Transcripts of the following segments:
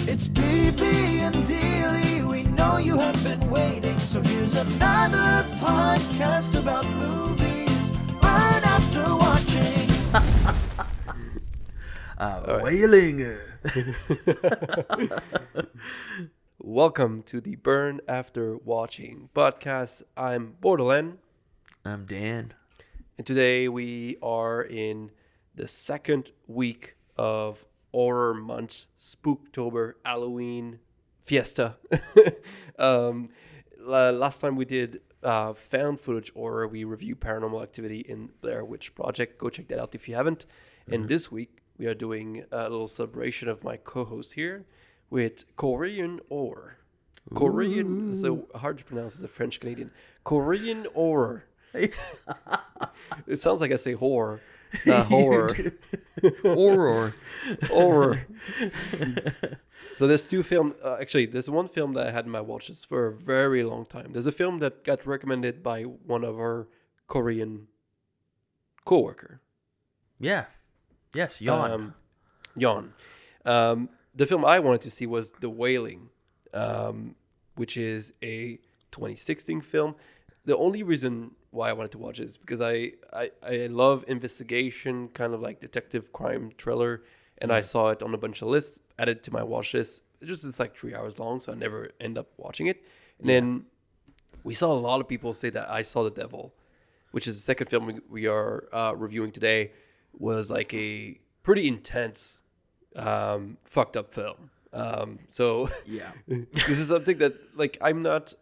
It's BB and Dealey, we know you have been waiting, so here's another podcast about movies, burn after watching. Wailing. Welcome to the Burn After Watching podcast. I'm Borderland, I'm Dan. and today we are in the second week of Horror Month, Spooktober, Halloween, Fiesta. Last time we did found footage horror. We reviewed Paranormal Activity in Blair Witch Project. Go check that out if you haven't. And this week we are doing a little celebration of my co-host here with Korean horror. Korean is so hard to pronounce as a French Canadian. Korean horror. It sounds like I say whore. Horror. Horror. So there's two films. Actually, there's one film that I had in my watch list for a very long time. There's a film that got recommended by one of our Korean co-worker. Yeah. Yes, Yawn. Yawn. The film I wanted to see was The Wailing, which is a 2016 film. The only reason why I wanted to watch it is because I love investigation, kind of like detective crime thriller, and I saw it on a bunch of lists, added to my watch list. It's like 3 hours long, so I never end up watching it. And then we saw a lot of people say that I Saw the Devil, which is the second film we are reviewing today, was like a pretty intense, fucked up film. So Yeah. this is something that like I'm not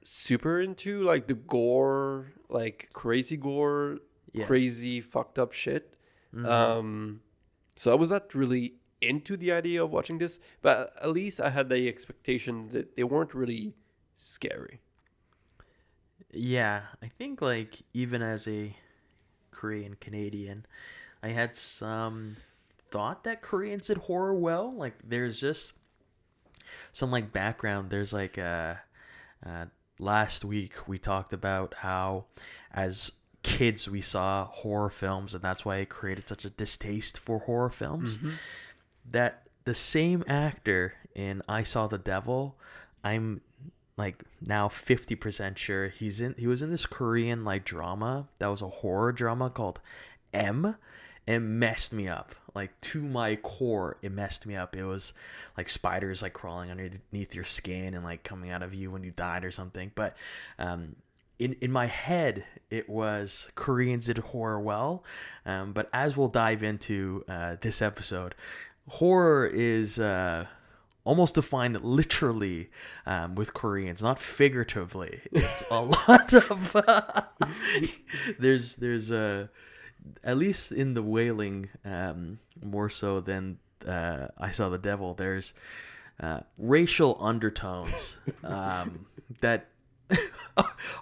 super into, like the gore, like crazy gore, crazy fucked up shit. So I was not really into the idea of watching this, but at least I had the expectation that they weren't really scary. Yeah, I think like even as a Korean Canadian, I had some thought that Koreans did horror well. Like there's just some like background. There's like last week we talked about how as kids we saw horror films, and that's why it created such a distaste for horror films. That the same actor in I Saw the Devil, I'm like now 50% sure he was in this Korean like drama that was a horror drama called M. It messed me up, like to my core. It messed me up. It was like spiders like crawling underneath your skin and like coming out of you when you died or something. But in my head, it was Koreans did horror well. But as we'll dive into this episode, horror is almost defined literally with Koreans, not figuratively. It's a lot of there's at least in The Wailing, more so than I Saw the Devil, there's racial undertones that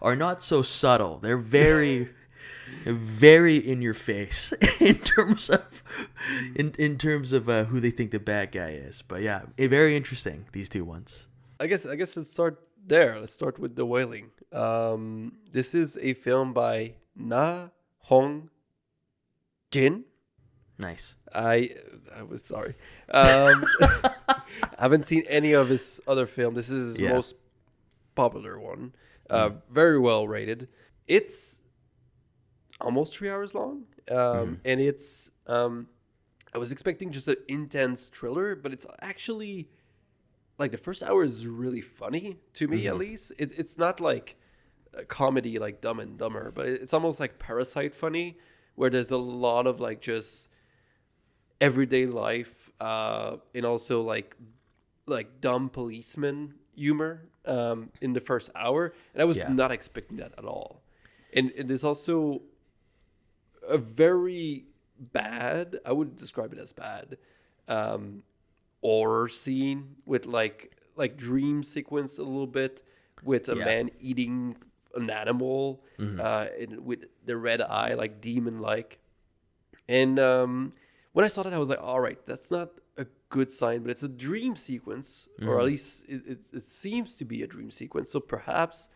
are not so subtle. They're very, very in your face in terms of who they think the bad guy is. But yeah, very interesting, these two ones. I guess let's start there. Let's start with The Wailing. This is a film by Na Hong Jin. Nice. I was sorry. I haven't seen any of his other film. This is his most popular one. Very well rated. It's almost 3 hours long. And it's I was expecting just an intense thriller, but it's actually like the first hour is really funny to me, at least. It's not like a comedy like Dumb and Dumber, but it's almost like Parasite funny, where there's a lot of like just everyday life and also like dumb policeman humor in the first hour, and I was not expecting that at all. And it is also a very bad, I would describe it as bad, horror scene with like dream sequence a little bit with a man eating an animal and with the red eye, like demon like. And when I saw that, I was like, all right, that's not a good sign, but it's a dream sequence, or at least it seems to be a dream sequence. So perhaps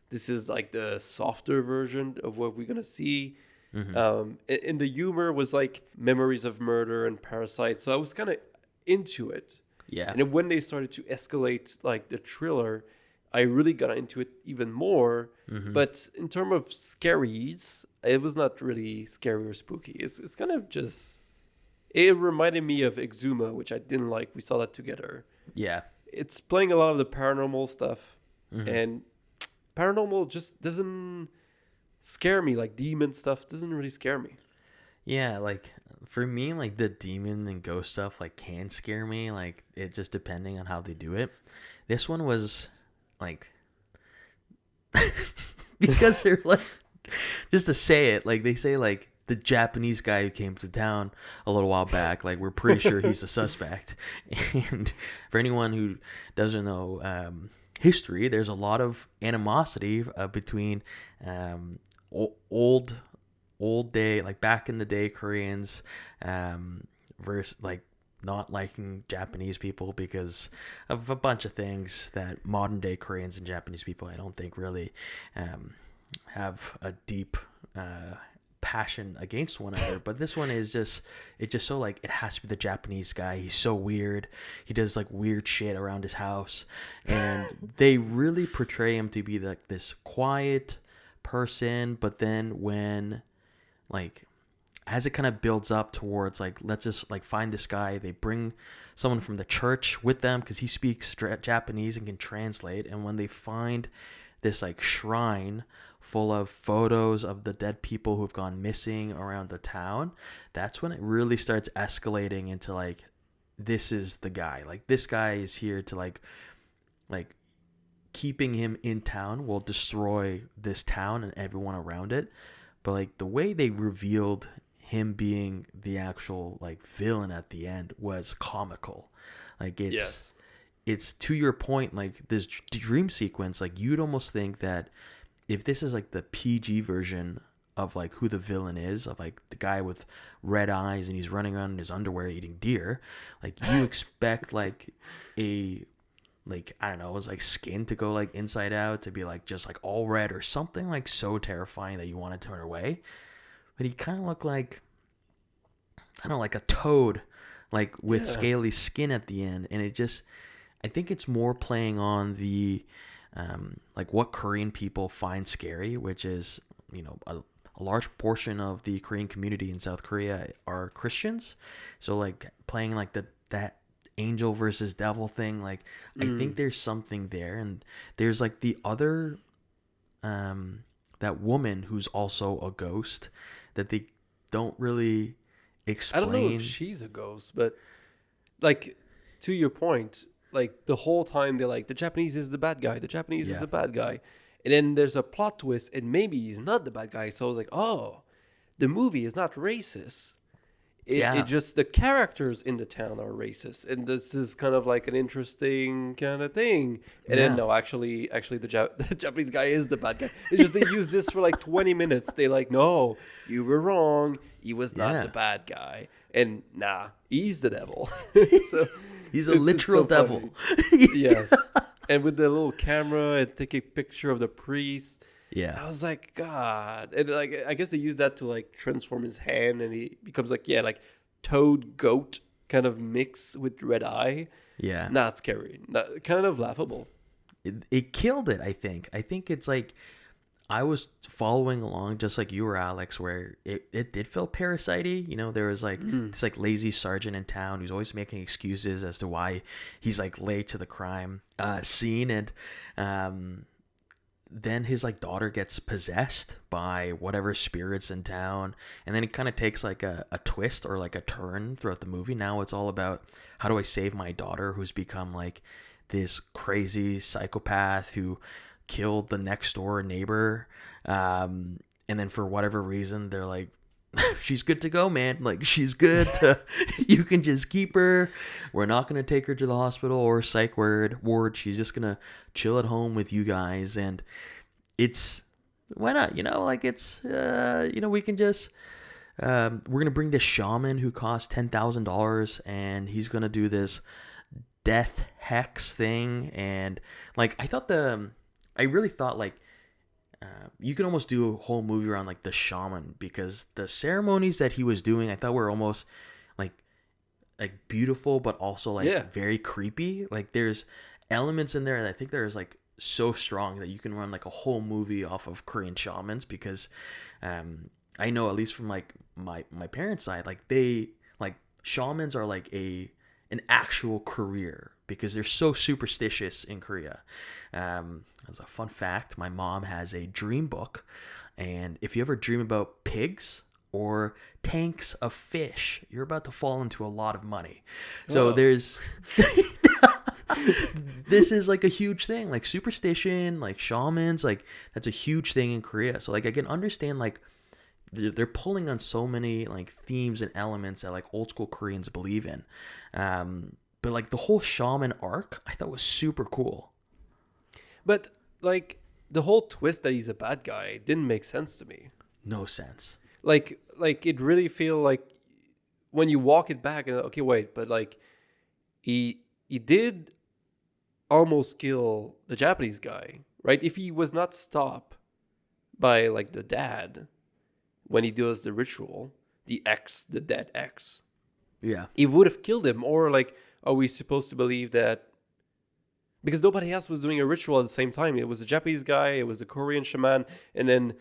this is like the softer version of what we're gonna see. And the humor was like memories of murder and Parasite, so I was kind of into it. Yeah. And then when they started to escalate like the thriller, I really got into it even more. But in terms of scaries, it was not really scary or spooky. It's kind of just, it reminded me of Exuma, which I didn't like. We saw that together. Yeah. It's playing a lot of the paranormal stuff, and paranormal just doesn't scare me. Like demon stuff doesn't really scare me. Yeah, like for me, like the demon and ghost stuff like can scare me. Like it just depending on how they do it. This one was like because they're like, just to say it, like they say like the Japanese guy who came to town a little while back, like we're pretty sure he's a suspect. And for anyone who doesn't know history, there's a lot of animosity between old day, like back in the day Koreans versus like not liking Japanese people because of a bunch of things that modern day Koreans and Japanese people I don't think really have a deep passion against one another. But this one is just, it's just so like, it has to be the Japanese guy. He's so weird. He does like weird shit around his house, and they really portray him to be like this quiet person. But then when like as it kind of builds up towards like, let's just like find this guy, they bring someone from the church with them because he speaks Japanese and can translate. And when they find this like shrine full of photos of the dead people who've gone missing around the town, that's when it really starts escalating into like, this is the guy. Like this guy is here to like keeping him in town will destroy this town and everyone around it. But like the way they revealed him being the actual like villain at the end was comical. Like it's to your point, like this dream sequence, like you'd almost think that if this is like the PG version of like who the villain is, of like the guy with red eyes and he's running around in his underwear eating deer, like you expect like a, like I don't know, it was like skin to go like inside out, to be like just like all red or something like so terrifying that you want to turn away. But he kind of looked like, I don't know, like a toad, like with scaly skin at the end. And it just, I think it's more playing on the like what Korean people find scary, which is, you know, a large portion of the Korean community in South Korea are Christians. So like playing like that angel versus devil thing, like I think there's something there. And there's like the other that woman who's also a ghost that they don't really explain. I don't know if she's a ghost, but like to your point, like the whole time they're like, the Japanese is the bad guy, the Japanese is the bad guy. And then there's a plot twist and maybe he's not the bad guy. So I was like, oh, the movie is not racist. It just, the characters in the town are racist. And this is kind of like an interesting kind of thing. And then no, actually the Japanese guy is the bad guy. It's just they use this for like 20 minutes. They like, no, you were wrong. He was not the bad guy. And nah, he's the devil. So he's a literal devil. Yes. And with the little camera and take a picture of the priest. Yeah. I was like, God. And like, I guess they use that to like transform his hand and he becomes like, like toad goat kind of mix with red eye. Yeah. Not scary. Kind of laughable. It killed it, I think. I think it's like, I was following along just like you were, Alex, where it did feel parasite-y. You know, there was like this like lazy sergeant in town who's always making excuses as to why he's like late to the crime scene. And then his like daughter gets possessed by whatever spirits in town, and then it kind of takes like a twist or like a turn throughout the movie. Now it's all about, how do I save my daughter who's become like this crazy psychopath who killed the next door neighbor, and then for whatever reason they're like, she's good to go, man. Like, she's good to, you can just keep her. We're not going to take her to the hospital or psych ward. She's just going to chill at home with you guys. And it's, why not? You know, like it's, you know, we can just, we're going to bring this shaman who costs $10,000 and he's going to do this death hex thing. And like, I really thought like, you can almost do a whole movie around like the shaman, because the ceremonies that he was doing, I thought were almost like like beautiful, but also like Yeah. very creepy. Like there's elements in there that I think there's like so strong that you can run like a whole movie off of Korean shamans, because I know, at least from like my parents' side, like they like shamans are like an actual career because they're so superstitious in Korea. As a fun fact, my mom has a dream book, and if you ever dream about pigs or tanks of fish, you're about to fall into a lot of money. So there's this is like a huge thing, like superstition, like shamans, like that's a huge thing in Korea. So like I can understand like they're pulling on so many like themes and elements that like old school Koreans believe in. But like the whole shaman arc I thought was super cool. But like the whole twist that he's a bad guy didn't make sense to me. No sense. Like it really feel like when you walk it back and okay, wait, but like he did almost kill the Japanese guy, right? If he was not stopped by like the dad when he does the ritual, the dead ex, Yeah. he would have killed him. Or like, are we supposed to believe that because nobody else was doing a ritual at the same time? It was a Japanese guy, it was the Korean shaman, and then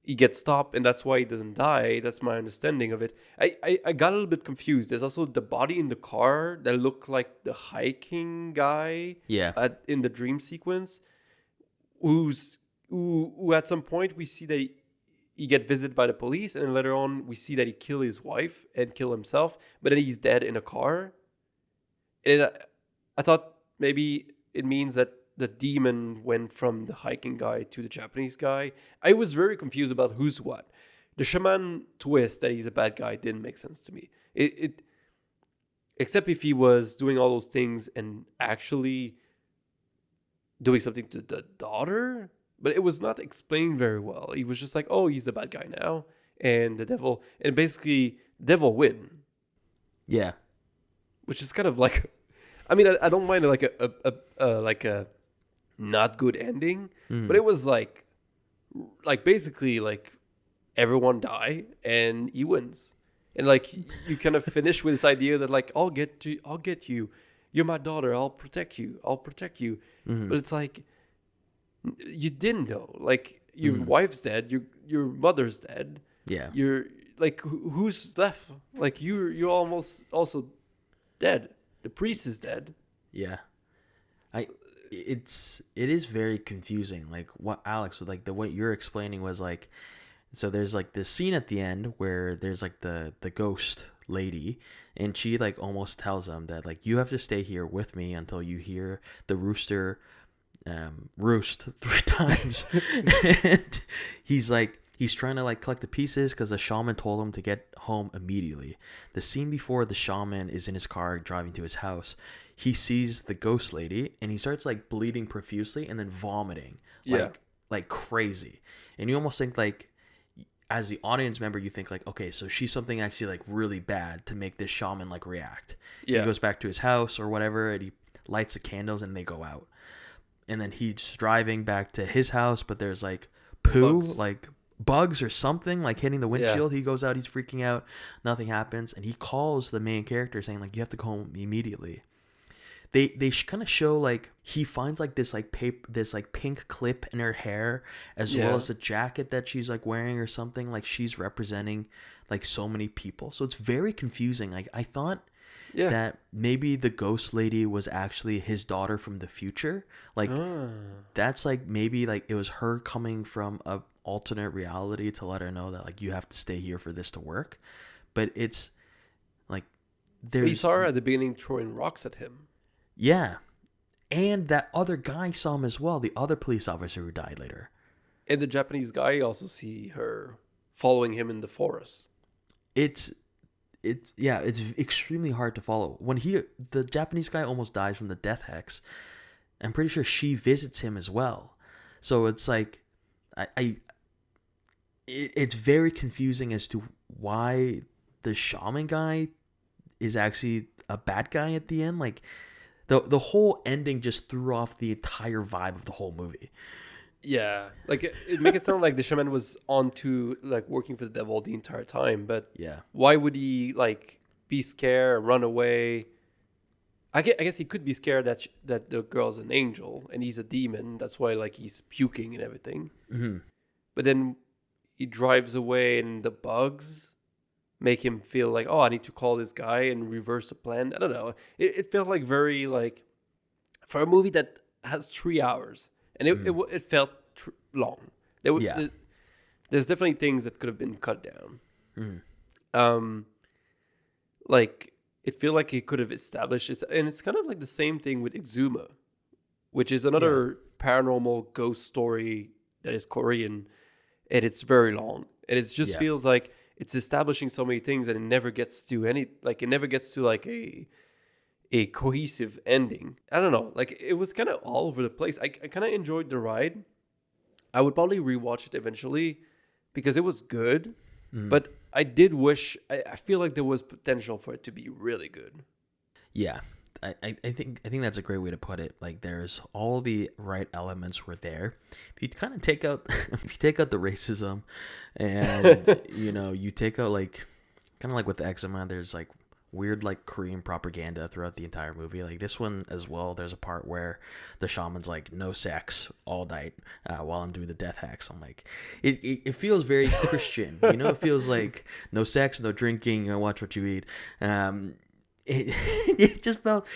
he gets stopped, and that's why he doesn't die. That's my understanding of it. I got a little bit confused. There's also the body in the car that looked like the hiking guy. Yeah. In the dream sequence, who at some point we see that he get visited by the police, and then later on we see that he kill his wife and kill himself, but then he's dead in a car. And I thought maybe it means that the demon went from the hiking guy to the Japanese guy. I was very confused about who's what. The shaman twist that he's a bad guy didn't make sense to me. It except if he was doing all those things and actually doing something to the daughter, but it was not explained very well. He was just like, oh, he's the bad guy now, and the devil, and basically devil win. Yeah. Which is kind of like, I mean, I don't mind like a not good ending, but it was like basically like everyone die and he wins, and like you kind of finish with this idea that like I'll get you, you're my daughter, I'll protect you. But it's like you didn't know, like your wife's dead, your mother's dead. Yeah. You're like who's left? Like you're almost also dead. The priest is dead. Yeah. It is very confusing. Like what Alex, like what you're explaining was like, so there's like this scene at the end where there's like the ghost lady, and she like almost tells him that like you have to stay here with me until you hear the rooster roost 3 times. And he's trying to like collect the pieces because the shaman told him to get home immediately. The scene before, the shaman is in his car driving to his house. He sees the ghost lady and he starts like bleeding profusely and then vomiting like crazy. And you almost think like, as the audience member, you think like, okay, so she's something actually like really bad to make this shaman like react. Yeah. He goes back to his house or whatever, and he lights the candles and they go out. And then he's driving back to his house, but there's like poo, like bugs or something like hitting the windshield. Yeah. He goes out, he's freaking out, nothing happens, and he calls the main character saying like you have to go home immediately. They kind of show like he finds like this like pink clip in her hair, as well as the jacket that she's like wearing or something, like she's representing like so many people. So it's very confusing. Like I thought that maybe the ghost lady was actually his daughter from the future. Like that's like maybe like it was her coming from a alternate reality to let her know that like you have to stay here for this to work. But it's like he saw her at the beginning throwing rocks at him. Yeah. And that other guy saw him as well, the other police officer who died later. And the Japanese guy also see her following him in the forest. It's extremely hard to follow. When the Japanese guy almost dies from the death hex, I'm pretty sure she visits him as well. So it's like it's very confusing as to why the shaman guy is actually a bad guy at the end. Like the whole ending just threw off the entire vibe of the whole movie. Yeah, like it make it sound like the shaman was on to like working for the devil the entire time, but why would he like be scared, run away. I guess he could be scared that the girl's an angel and he's a demon. That's why like he's puking and everything. Mm-hmm. But then he drives away and the bugs make him feel like, oh, I need to call this guy and reverse the plan. I don't know. It felt like very like for a movie that has 3 hours, and it felt long. There's definitely things that could have been cut down. Like it feel like he could have established it, and it's kind of like the same thing with Exuma, which is another paranormal ghost story that is Korean, and it's very long, and it just feels like it's establishing so many things, and it never gets to a cohesive ending. I don't know, like it was kind of all over the place. I kind of enjoyed the ride. I would probably rewatch it eventually because it was good, but I did wish. I feel like there was potential for it to be really good. Yeah, I think that's a great way to put it. Like there's all the right elements were there. If you kind of take out the racism, and you take out like kind of like with the eczema, there's like weird like Korean propaganda throughout the entire movie. Like this one as well, there's a part where the shaman's like no sex all night while I'm doing the death hacks. I'm like, it feels very Christian. It feels like no sex, no drinking, watch what you eat. It just felt,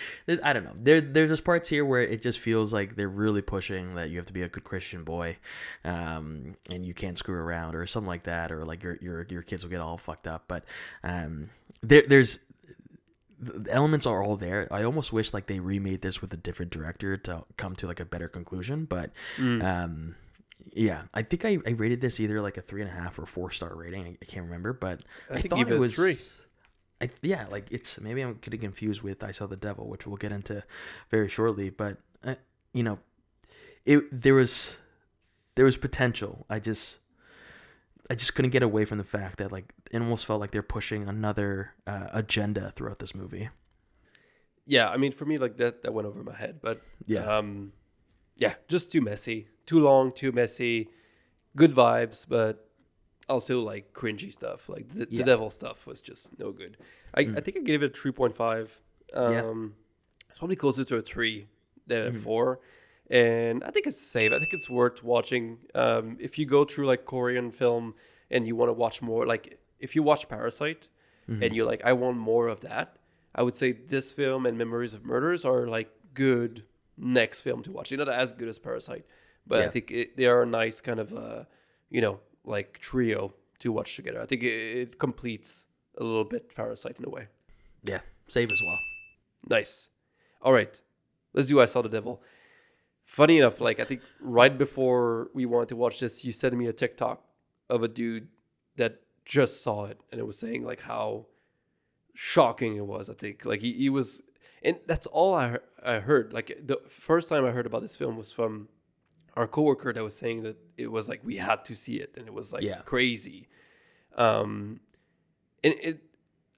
I don't know, there's just parts here where it just feels like they're really pushing that you have to be a good Christian boy, and you can't screw around or something like that, or like your kids will get all fucked up. But there's the elements are all there. I almost wish like they remade this with a different director to come to like a better conclusion. But yeah, I think I rated this either like a 3.5 or 4-star rating. I can't remember, but I thought it was 3. Like it's, maybe I'm getting confused with I Saw the Devil, which we'll get into very shortly. But there was potential. I just couldn't get away from the fact that like it almost felt like they're pushing another agenda throughout this movie. Yeah, I mean for me like that went over my head, but just too messy, too long, too messy. Good vibes, but also like cringy stuff. Like the devil stuff was just no good. I think I gave it a 3.5. It's probably closer to a 3 than a 4. And I think it's safe. I think it's worth watching. If you go through like Korean film and you want to watch more, like if you watch Parasite and you're like, I want more of that, I would say this film and Memories of Murders are like good next film to watch. They're not as good as Parasite, but I think they are a nice kind of, like trio to watch together. I think it completes a little bit Parasite in a way. Yeah, save as well. Nice. All right, let's do I Saw the Devil. Funny enough, like I think right before we wanted to watch this, you sent me a TikTok of a dude that just saw it, and it was saying like how shocking it was. I think like he was, and that's all I heard. Like the first time I heard about this film was from our coworker that was saying that it was like we had to see it, and it was like crazy. And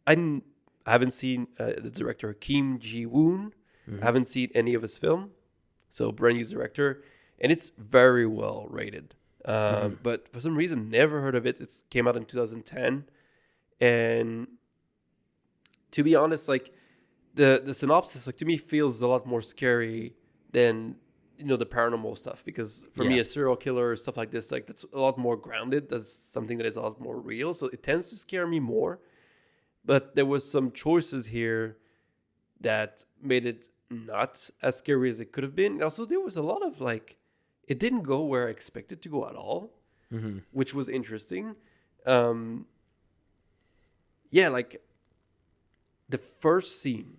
I haven't seen the director Kim Ji-woon. I haven't seen any of his film. So brand new director, and it's very well rated. But for some reason, never heard of it. It came out in 2010, and to be honest, like the synopsis, like to me, feels a lot more scary than the paranormal stuff. Because for me, a serial killer or stuff like this, like that's a lot more grounded. That's something that is a lot more real. So it tends to scare me more. But there was some choices here that made it not as scary as it could have been. And also, there was a lot of like, it didn't go where I expected to go at all, which was interesting. Like the first scene,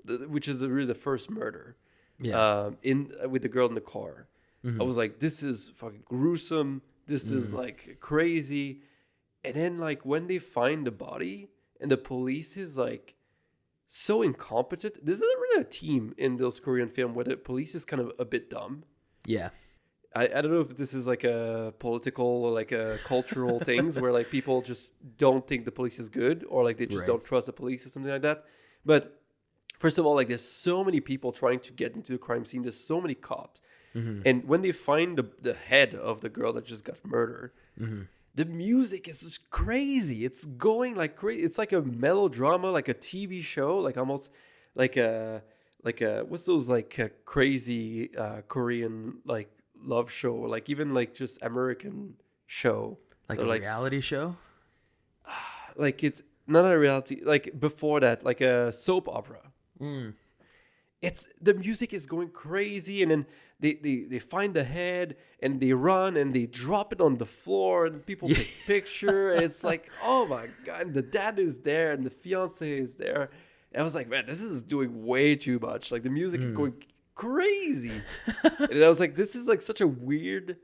which is really the first murder, with the girl in the car. I was like, this is fucking gruesome. This is like crazy. And then like when they find the body and the police is like so incompetent. This isn't really a team in those Korean film where the police is kind of a bit dumb. Yeah. I don't know if this is like a political or like a cultural things where like people just don't think the police is good, or like they just don't trust the police or something like that. But first of all, like there's so many people trying to get into the crime scene. There's so many cops. And when they find the head of the girl that just got murdered, the music is just crazy. It's going like crazy. It's like a melodrama, like a TV show, like almost like a what's those like crazy Korean like love show, or like even like just American show, Like or a like reality show? like it's not a reality. Like before that, like a soap opera. Mm. It's the music is going crazy, and then they find the head and they run and they drop it on the floor and people take picture. And it's like, oh my god, and the dad is there and the fiance is there. And I was like, man, this is doing way too much. Like the music is going crazy. And I was like, this is like such a weird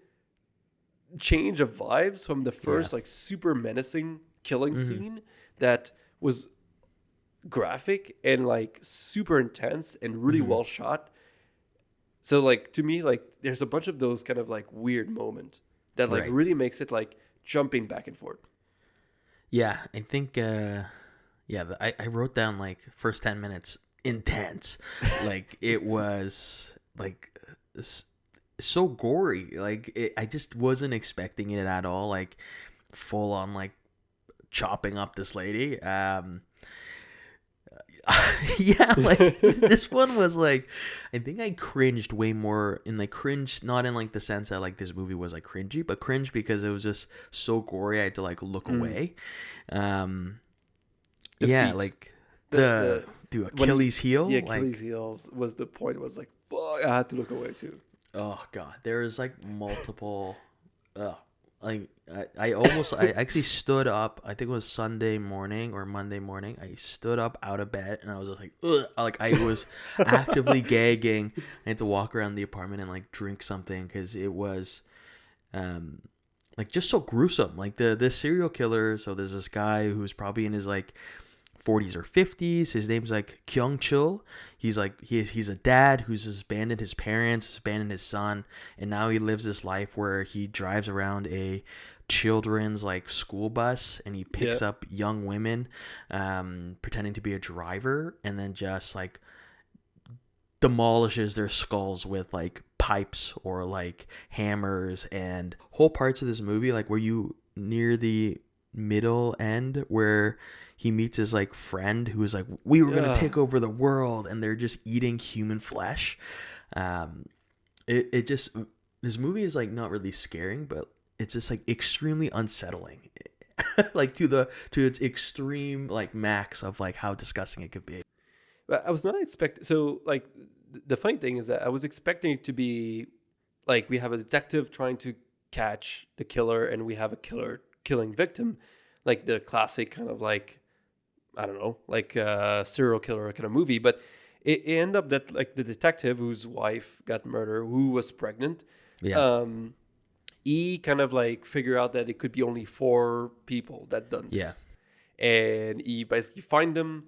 change of vibes from the first like super menacing killing scene that was graphic and like super intense and really well shot. So like to me, like there's a bunch of those kind of like weird moments that like really makes it like jumping back and forth. Yeah, I think I wrote down like first 10 minutes intense. Like it was like so gory. Like I just wasn't expecting it at all. Like full on like chopping up this lady. Yeah, like this one was like, I think I cringed way more in like cringe, not in like the sense that like this movie was like cringy, but cringe because it was just so gory I had to like look away. Yeah, feet. like The dude, Achilles heel. The Achilles heel was the point. Was like, fuck, I had to look away too. Oh god, there was like multiple. Like I actually stood up. I think it was Sunday morning or Monday morning. I stood up out of bed and I was just like, ugh. Like I was actively gagging. I had to walk around the apartment and like drink something because it was, like just so gruesome. Like the serial killer. So there's this guy who's probably in his like 40s or 50s. His name's like Kyung Chul. He's like he's a dad who's just abandoned his parents, abandoned his son, and now he lives this life where he drives around a children's like school bus and he picks up young women pretending to be a driver and then just like demolishes their skulls with like pipes or like hammers. And whole parts of this movie, like were you near the middle end where he meets his like friend who is like, we were gonna take over the world, and they're just eating human flesh. It just, this movie is like not really scaring, but it's just like extremely unsettling, like to its extreme like max of like how disgusting it could be. But I was not expecting. So like the funny thing is that I was expecting it to be like we have a detective trying to catch the killer, and we have a killer killing victim, like the classic kind of like, I don't know, like serial killer kind of movie. But it ended up that like the detective whose wife got murdered, who was pregnant, he kind of like figured out that it could be only 4 people that done this. And he basically find them,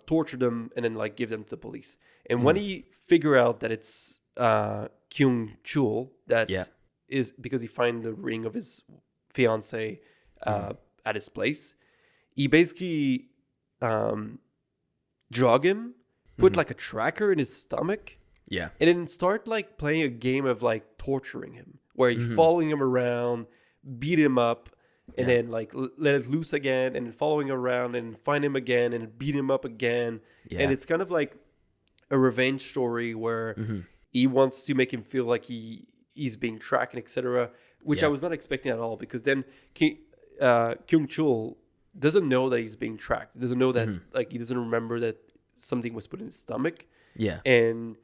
torture them, and then like give them to the police. And when he figure out that it's Kyung Chul, that is because he find the ring of his fiance at his place, he basically drug him, put like a tracker in his stomach, and then start like playing a game of like torturing him, where you're following him around, beat him up, and then like let it loose again, and following him around and find him again and beat him up again. And it's kind of like a revenge story where he wants to make him feel like he's being tracked, etc., which I was not expecting at all, because then Kyung Chul doesn't know that he's being tracked. He doesn't know that, like, he doesn't remember that something was put in his stomach. And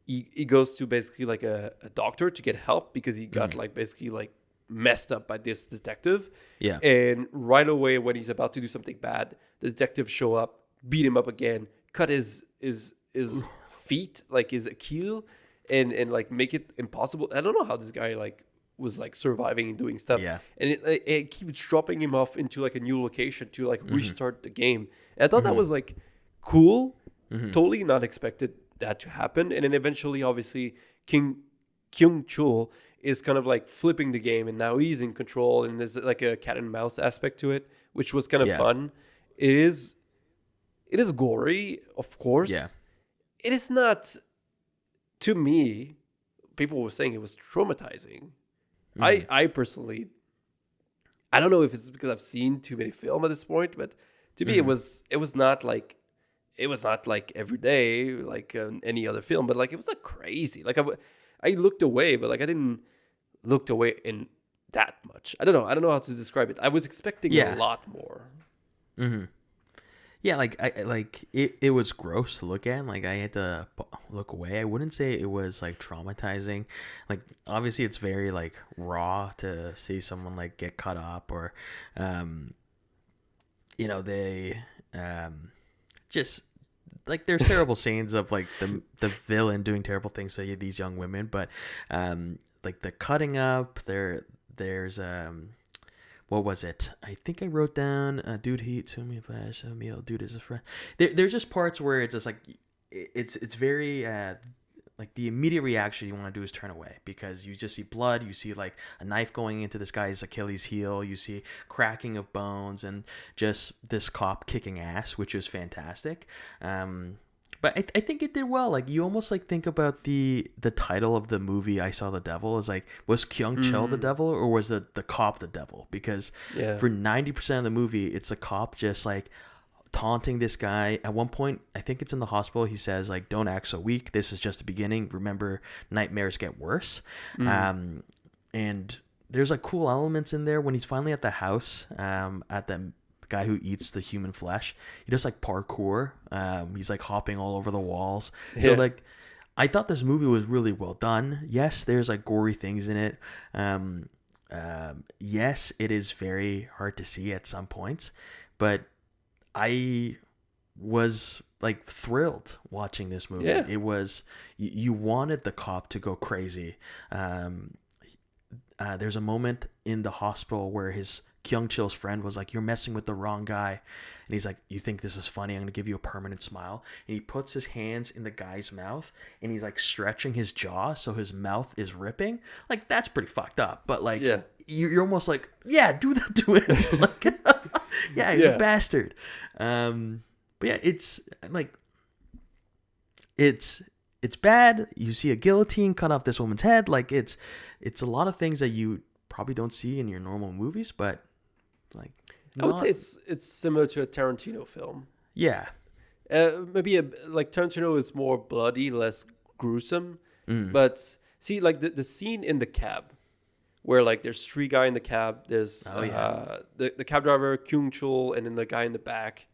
he goes to basically like a doctor to get help because he got like basically like messed up by this detective. And right away when he's about to do something bad, the detective show up, beat him up again, cut his feet, like his Achilles, and like make it impossible. I don't know how this guy like was like surviving and doing stuff. And it keeps dropping him off into like a new location to like restart the game. And I thought that was like cool. Totally not expected that to happen. And then eventually, obviously, Kyung Chul is kind of like flipping the game, and now he's in control, and there's like a cat and mouse aspect to it, which was kind of fun. It is gory, of course. It is not, to me, people were saying it was traumatizing. I personally, I don't know if it's because I've seen too many film at this point, but to me, it was not like every day like any other film, but like it was not crazy. Like I looked away, but like I didn't looked away in that much. I don't know how to describe it. I was expecting a lot more. Mm-hmm. Yeah, like it was gross to look at. Like I had to look away. I wouldn't say it was like traumatizing. Like obviously it's very like raw to see someone like get cut up or, they just like there's terrible scenes of like the villain doing terrible things to these young women, but like the cutting up there's what was it? I think I wrote down dude heat, so me flash, so me dude is a friend. There's just parts where it's just like it's very like the immediate reaction you want to do is turn away because you just see blood, you see like a knife going into this guy's Achilles heel, you see cracking of bones and just this cop kicking ass, which is fantastic. But I think it did well. Like you almost like think about the title of the movie I Saw the Devil is like, was Kyung Chul the devil or was the cop the devil? Because for 90% of the movie it's a cop just like taunting this guy. At one point, I think it's in the hospital, he says like, don't act so weak, this is just the beginning, remember nightmares get worse. And there's like cool elements in there when he's finally at the house at the guy who eats the human flesh. He does like parkour. He's like hopping all over the walls. So like I thought this movie was really well done. Yes, there's like gory things in it. Yes, it is very hard to see at some points, but I was like thrilled watching this movie. It was you wanted the cop to go crazy. There's a moment in the hospital where his Kyung Chil's friend was like, you're messing with the wrong guy. And he's like, you think this is funny? I'm going to give you a permanent smile. And he puts his hands in the guy's mouth and he's like stretching his jaw so his mouth is ripping. Like, that's pretty fucked up. But like, you're almost like, yeah, do that to him. Like, you bastard. But yeah, it's like, it's bad. You see a guillotine cut off this woman's head. Like, it's a lot of things that you probably don't see in your normal movies, but like I would say it's similar to a Tarantino film. Yeah. Maybe like Tarantino is more bloody, less gruesome. But see, like the scene in the cab, where like there's three guys in the cab. There's the cab driver, Kyung Chul, and then the guy in the back.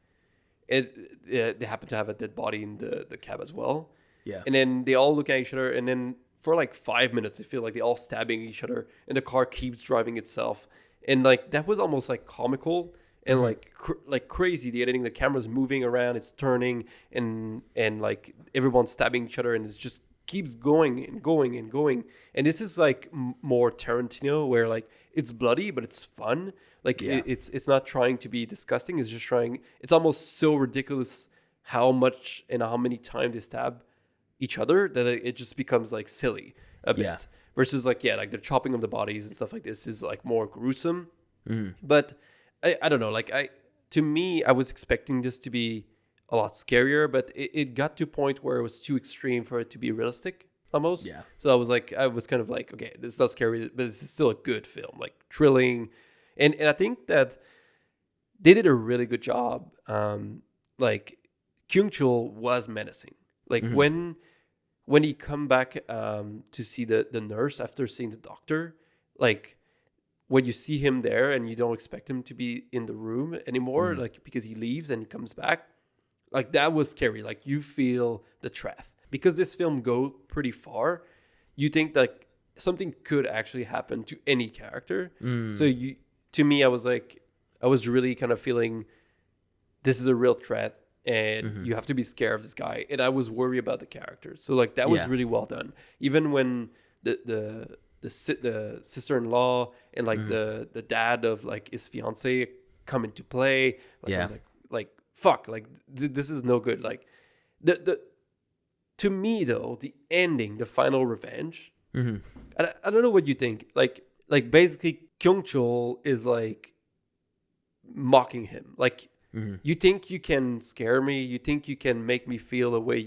They happen to have a dead body in the cab as well. Yeah. And then they all look at each other, and then for like 5 minutes, I feel like they all stabbing each other, and the car keeps driving itself. And like that was almost like comical and like crazy. The editing, the camera's moving around, it's turning, and like everyone's stabbing each other, and it just keeps going and going and going. And this is like more Tarantino, where like it's bloody but it's fun. Like it's not trying to be disgusting. It's just trying. It's almost so ridiculous how much and how many times they stab each other that it just becomes like silly a bit. Versus like like the chopping of the bodies and stuff like this is like more gruesome. But I don't know, like to me I was expecting this to be a lot scarier, but it got to a point where it was too extreme for it to be realistic almost. So I was kind of like, okay, this is not scary, but this is still a good film, like thrilling. And I think that they did a really good job. Like Kyung Chul was menacing. Like when he come back to see the nurse after seeing the doctor, like when you see him there and you don't expect him to be in the room anymore, like because he leaves and he comes back, like that was scary. Like you feel the threat because this film go pretty far. You think that something could actually happen to any character. So to me, I was really kind of feeling this is a real threat. And you have to be scared of this guy. And I was worried about the character. So like that was really well done. Even when the sister-in-law and like the dad of like his fiance come into play, like I was like fuck, like this is no good. Like the to me though, the ending, the final revenge. I don't know what you think. Like basically Kyung Chul is like mocking him. Like you think you can scare me, you think you can make me feel the way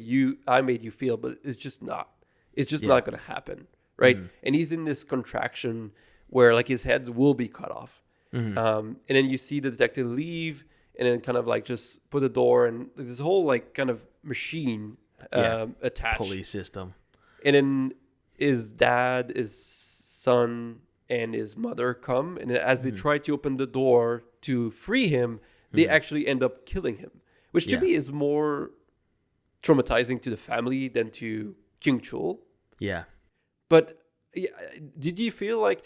I made you feel, but it's just not. It's just not going to happen, right? And he's in this contraction where like his head will be cut off. And then you see the detective leave, and then kind of like just put the door, and this whole like kind of machine attached police system. And then his dad, his son, and his mother come, and as they try to open the door to free him, they actually end up killing him, which to me is more traumatizing to the family than to Kyung-chul. Yeah. But did you feel like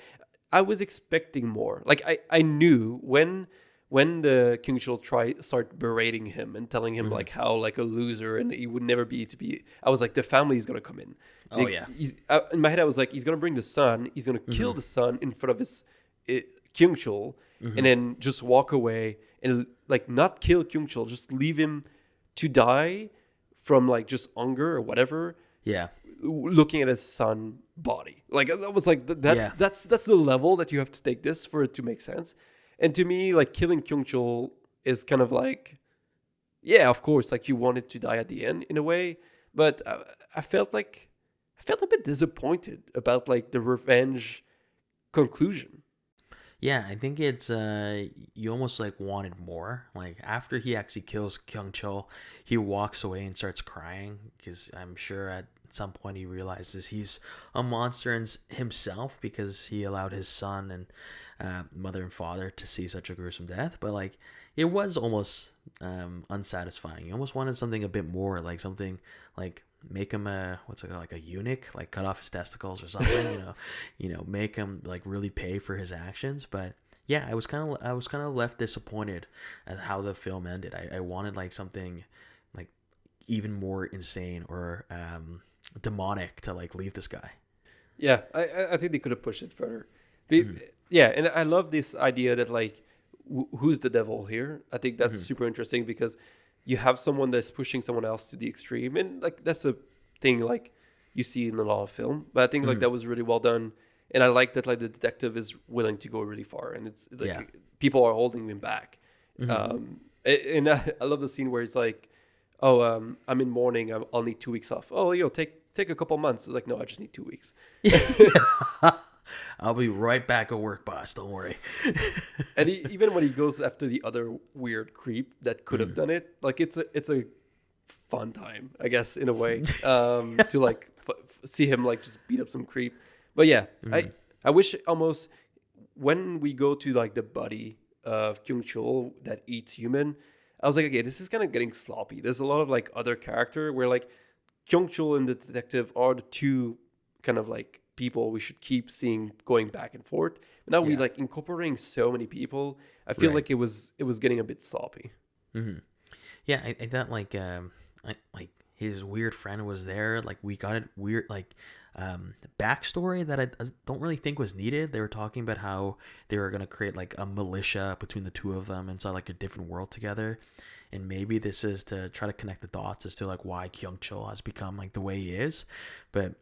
I was expecting more? Like I knew when the Kyung-chul start berating him and telling him like how like a loser and he would never be. I was like, the family is gonna come in. In my head, I was like, he's gonna bring the son. He's gonna kill the son in front of his Kyung-chul, and then just walk away and like not kill Kyung-chul, just leave him to die from like just hunger or whatever. Yeah. Looking at his son body, like that was like that's the level that you have to take this for it to make sense. And to me, like killing Kyung-chul is kind of like, yeah, of course, like you wanted to die at the end in a way, but I felt a bit disappointed about like the revenge conclusion. Yeah, I think it's you almost like wanted more. Like after he actually kills Kyung-chul, he walks away and starts crying because I'm sure at some point he realizes he's a monster himself because he allowed his son and mother and father to see such a gruesome death. But like it was almost unsatisfying. You almost wanted something a bit more, like something like make him a eunuch, like cut off his testicles or something. Make him like really pay for his actions. But yeah, I was kind of left disappointed at how the film ended. I wanted like something like even more insane or demonic to like leave this guy. Yeah, I think they could have pushed it further. Yeah, and I love this idea that like who's the devil here. I think that's super interesting because you have someone that's pushing someone else to the extreme, and like that's a thing like you see in a lot of film. But I think like that was really well done, and I like that like the detective is willing to go really far, and it's like people are holding him back. And I love the scene where he's like, "Oh, I'm in mourning. I'll need 2 weeks off. Oh, take a couple months." It's like, no, I just need 2 weeks. I'll be right back at work, boss. Don't worry. And even when he goes after the other weird creep that could have done it, like it's a fun time, I guess, in a way, to like see him like just beat up some creep. But yeah, I wish almost when we go to like the buddy of Kyung-chul that eats human, I was like, okay, this is kind of getting sloppy. There's a lot of like other character where like Kyung-chul and the detective are the two kind of like people we should keep seeing going back and forth. But now we like incorporating so many people. I feel like it was getting a bit sloppy. Yeah, I thought like like his weird friend was there. Like we got a weird like backstory that I don't really think was needed. They were talking about how they were gonna create like a militia between the two of them inside like a different world together. And maybe this is to try to connect the dots as to like why Kyung-chul has become like the way he is. But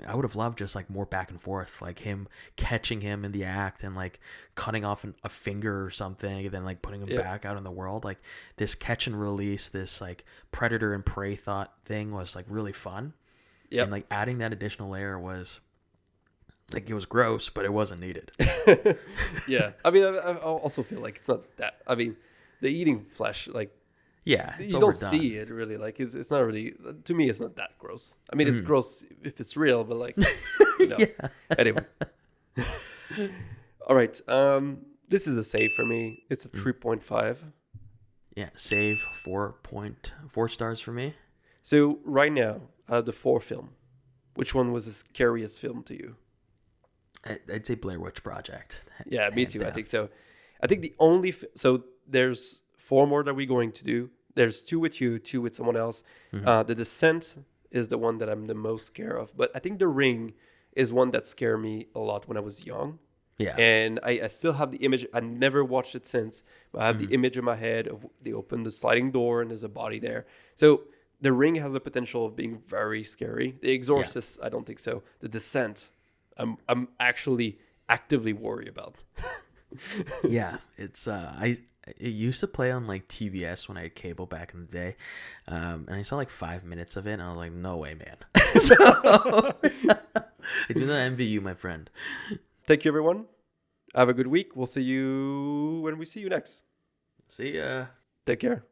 I would have loved just like more back and forth, like him catching him in the act and like cutting off a finger or something and then like putting him back out in the world. Like this catch and release, this like predator and prey thought thing was like really fun. Yeah. And like adding that additional layer was like, it was gross, but it wasn't needed. Yeah. I mean, I also feel like it's not that, I mean, the eating flesh, like, yeah, you don't see it really. Like it's not really, to me, it's not that gross. I mean, it's gross if it's real, but like, Anyway. All right. This is a save for me. It's a 3.5. Yeah, save 4.4 stars for me. So right now, out of the 4 film, which one was the scariest film to you? I'd say Blair Witch Project. Yeah, me too. Down. I think so. I think the only so there's 4 more that we're going to do. There's 2 with you, 2 with someone else. The Descent is the one that I'm the most scared of. But I think The Ring is one that scared me a lot when I was young. Yeah. And I still have the image. I never watched it since. But I have the image in my head of they open the sliding door and there's a body there. So The Ring has a potential of being very scary. The Exorcist, I don't think so. The Descent, I'm actually actively worried about. Yeah, it's it used to play on like TBS when I had cable back in the day, and I saw like 5 minutes of it, and I was like, no way, man. So I do not envy you, my friend. Thank you, everyone. Have a good week. We'll see you when we see you next. See ya. Take care.